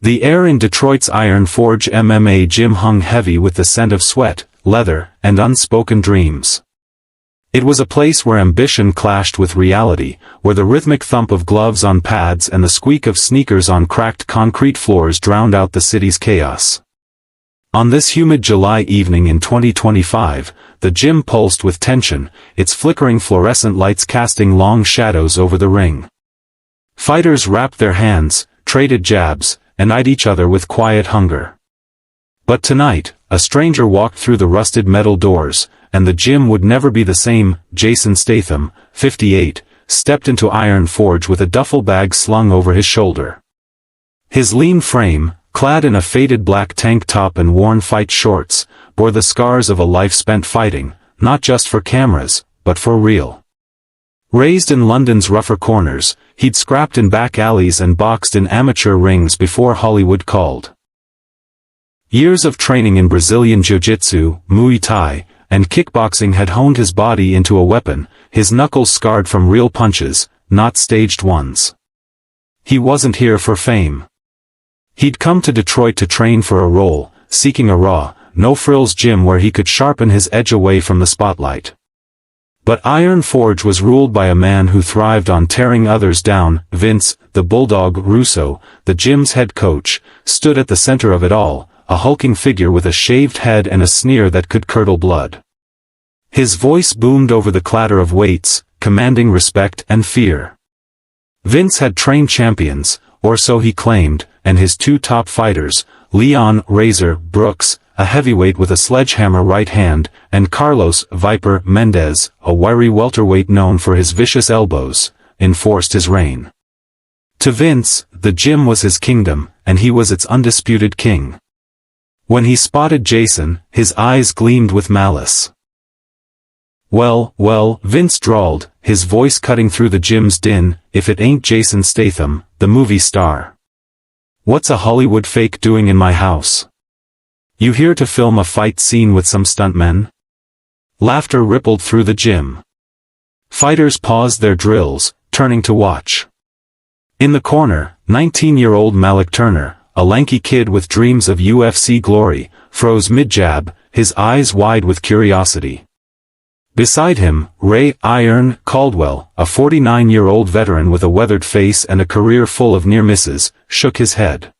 The air in Detroit's Iron Forge MMA gym hung heavy with the scent of sweat, leather, and unspoken dreams. It was a place where ambition clashed with reality, where the rhythmic thump of gloves on pads and the squeak of sneakers on cracked concrete floors drowned out the city's chaos. On this humid July evening in 2025, the gym pulsed with tension, its flickering fluorescent lights casting long shadows over the ring. Fighters wrapped their hands, traded jabs, and eyed each other with quiet hunger. But tonight, a stranger walked through the rusted metal doors, and the gym would never be the same. Jason Statham, 58, stepped into Iron Forge with a duffel bag slung over his shoulder. His lean frame, clad in a faded black tank top and worn fight shorts, bore the scars of a life spent fighting, not just for cameras, but for real. Raised in London's rougher corners, he'd scrapped in back alleys and boxed in amateur rings before Hollywood called. Years of training in Brazilian Jiu-Jitsu, Muay Thai, and kickboxing had honed his body into a weapon, his knuckles scarred from real punches, not staged ones. He wasn't here for fame. He'd come to Detroit to train for a role, seeking a raw, no-frills gym where he could sharpen his edge away from the spotlight. But Iron Forge was ruled by a man who thrived on tearing others down. Vince, the Bulldog Russo, the gym's head coach, stood at the center of it all, a hulking figure with a shaved head and a sneer that could curdle blood. His voice boomed over the clatter of weights, commanding respect and fear. Vince had trained champions, or so he claimed, and his two top fighters, Leon "Razor" Brooks, a heavyweight with a sledgehammer right hand, and Carlos "Viper" Mendez, a wiry welterweight known for his vicious elbows, enforced his reign. To Vince, the gym was his kingdom, and he was its undisputed king. When he spotted Jason, his eyes gleamed with malice. Well, Vince drawled, his voice cutting through the gym's din, if it ain't Jason Statham, the movie star. What's a Hollywood fake doing in my house? You here to film a fight scene with some stuntmen? Laughter rippled through the gym. Fighters paused their drills, turning to watch. In the corner, 19-year-old Malik Turner, a lanky kid with dreams of UFC glory, froze mid-jab, his eyes wide with curiosity. Beside him, Ray "Iron" Caldwell, a 49-year-old veteran with a weathered face and a career full of near misses, shook his head.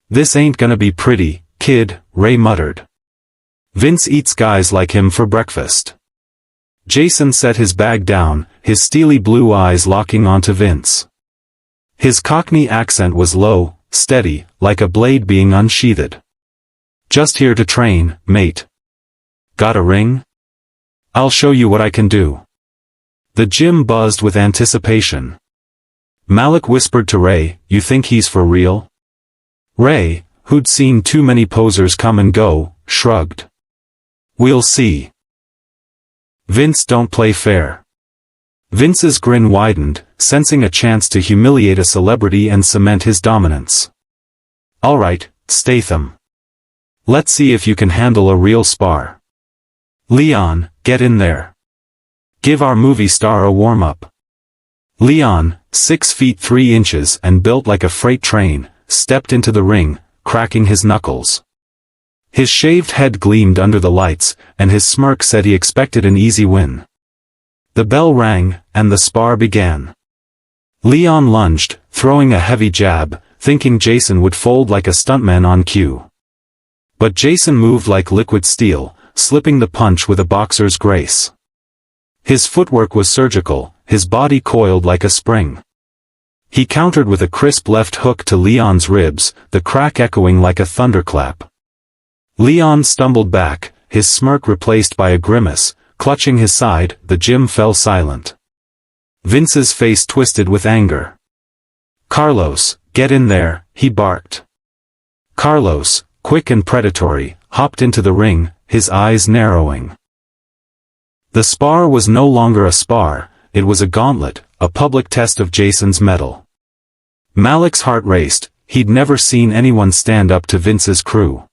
"This ain't gonna be pretty, kid," Ray muttered. "Vince eats guys like him for breakfast." Jason set his bag down, his steely blue eyes locking onto Vince. His Cockney accent was low, steady, like a blade being unsheathed. "Just here to train, mate. Got a ring? I'll show you what I can do." The gym buzzed with anticipation. Malik whispered to Ray, "You think he's for real?" Ray, who'd seen too many posers come and go, shrugged. "We'll see." "Vince don't play fair." Vince's grin widened, sensing a chance to humiliate a celebrity and cement his dominance. "All right, Statham. Let's see if you can handle a real spar. Leon, get in there. Give our movie star a warm-up." Leon, 6 feet 3 inches and built like a freight train, stepped into the ring, cracking his knuckles. His shaved head gleamed under the lights, and his smirk said he expected an easy win. The bell rang, and the spar began. Leon lunged, throwing a heavy jab, thinking Jason would fold like a stuntman on cue. But Jason moved like liquid steel, slipping the punch with a boxer's grace. His footwork was surgical, his body coiled like a spring. He countered with a crisp left hook to Leon's ribs, the crack echoing like a thunderclap. Leon stumbled back, his smirk replaced by a grimace. Clutching his side, the gym fell silent. Vince's face twisted with anger. "Carlos, get in there," he barked. Carlos, quick and predatory, hopped into the ring, his eyes narrowing. The spar was no longer a spar, it was a gauntlet, a public test of Jason's mettle. Malik's heart raced, he'd never seen anyone stand up to Vince's crew.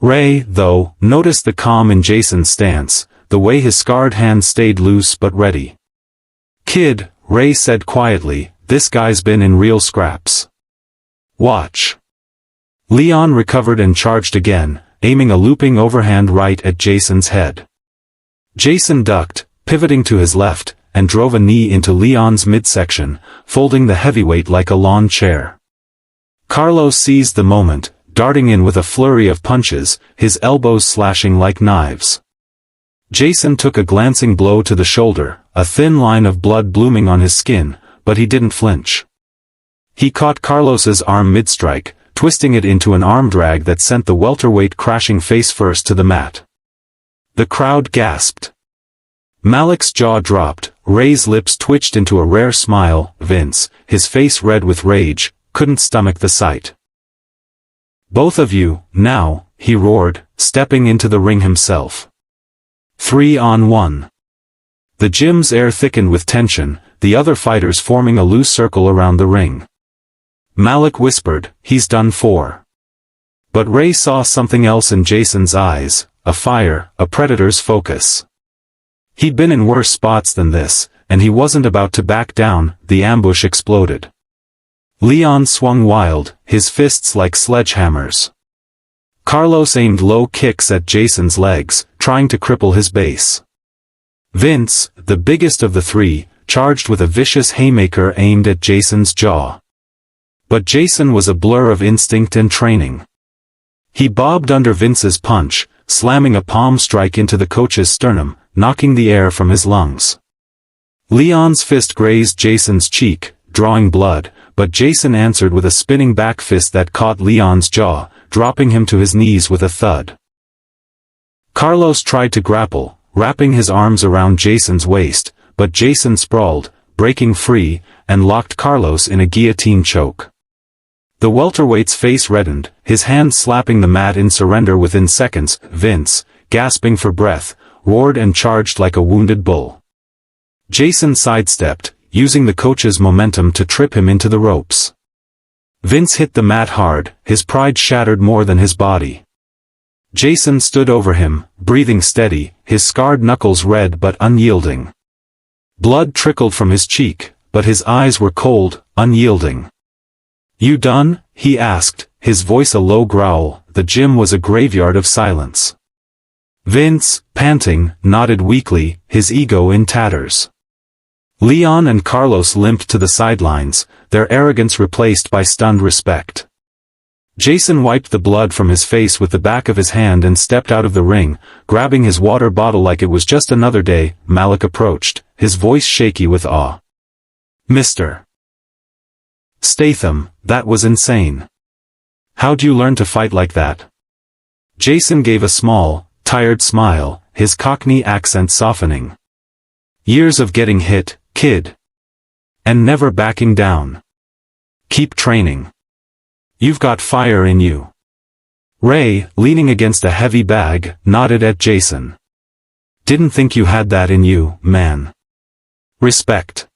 Ray, though, noticed the calm in Jason's stance, the way his scarred hand stayed loose but ready. "Kid," Ray said quietly, "this guy's been in real scraps. Watch." Leon recovered and charged again, aiming a looping overhand right at Jason's head. Jason ducked, pivoting to his left, and drove a knee into Leon's midsection, folding the heavyweight like a lawn chair. Carlos seized the moment, darting in with a flurry of punches, his elbows slashing like knives. Jason took a glancing blow to the shoulder, a thin line of blood blooming on his skin, but he didn't flinch. He caught Carlos's arm mid-strike, twisting it into an arm drag that sent the welterweight crashing face first to the mat. The crowd gasped. Malik's jaw dropped, Ray's lips twitched into a rare smile. Vince, his face red with rage, couldn't stomach the sight. "Both of you, now," he roared, stepping into the ring himself. 3-on-1. The gym's air thickened with tension, the other fighters forming a loose circle around the ring. Malik whispered, "He's done for." But Ray saw something else in Jason's eyes, a fire, a predator's focus. He'd been in worse spots than this, and he wasn't about to back down. The ambush exploded. Leon swung wild, his fists like sledgehammers. Carlos aimed low kicks at Jason's legs, trying to cripple his base. Vince, the biggest of the three, charged with a vicious haymaker aimed at Jason's jaw. But Jason was a blur of instinct and training. He bobbed under Vince's punch, slamming a palm strike into the coach's sternum, knocking the air from his lungs. Leon's fist grazed Jason's cheek, drawing blood, but Jason answered with a spinning back fist that caught Leon's jaw, dropping him to his knees with a thud. Carlos tried to grapple, wrapping his arms around Jason's waist, but Jason sprawled, breaking free, and locked Carlos in a guillotine choke. The welterweight's face reddened, his hand slapping the mat in surrender within seconds. Vince, gasping for breath, roared and charged like a wounded bull. Jason sidestepped, using the coach's momentum to trip him into the ropes. Vince hit the mat hard, his pride shattered more than his body. Jason stood over him, breathing steady, his scarred knuckles red but unyielding. Blood trickled from his cheek, but his eyes were cold, unyielding. "You done?" he asked, his voice a low growl. The gym was a graveyard of silence. Vince, panting, nodded weakly, his ego in tatters. Leon and Carlos limped to the sidelines, their arrogance replaced by stunned respect. Jason wiped the blood from his face with the back of his hand and stepped out of the ring, grabbing his water bottle like it was just another day. Malik approached, his voice shaky with awe. "Mr. Statham, that was insane. How'd you learn to fight like that?" Jason gave a small, tired smile, his Cockney accent softening. "Years of getting hit, kid. And never backing down. Keep training. You've got fire in you." Ray, leaning against a heavy bag, nodded at Jason. "Didn't think you had that in you, man." Respect.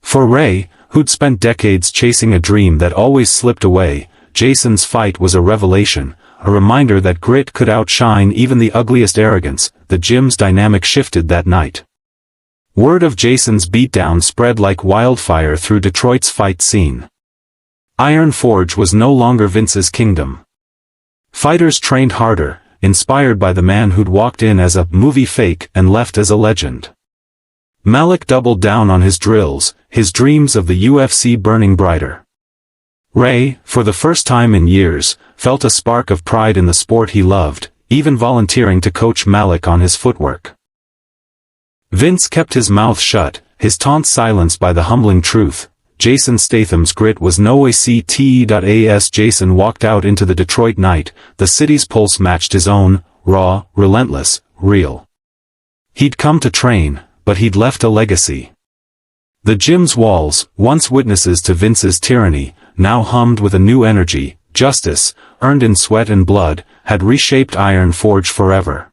For Ray, who'd spent decades chasing a dream that always slipped away, Jason's fight was a revelation, a reminder that grit could outshine even the ugliest arrogance. The gym's dynamic shifted that night. Word of Jason's beatdown spread like wildfire through Detroit's fight scene. Iron Forge was no longer Vince's kingdom. Fighters trained harder, inspired by the man who'd walked in as a movie fake and left as a legend. Malik doubled down on his drills, his dreams of the UFC burning brighter. Ray, for the first time in years, felt a spark of pride in the sport he loved, even volunteering to coach Malik on his footwork. Vince kept his mouth shut, his taunts silenced by the humbling truth. Jason Statham's grit was no ACTE.AS. Jason walked out into the Detroit night, the city's pulse matched his own, raw, relentless, real. He'd come to train, but he'd left a legacy. The gym's walls, once witnesses to Vince's tyranny, now hummed with a new energy. Justice, earned in sweat and blood, had reshaped Iron Forge forever.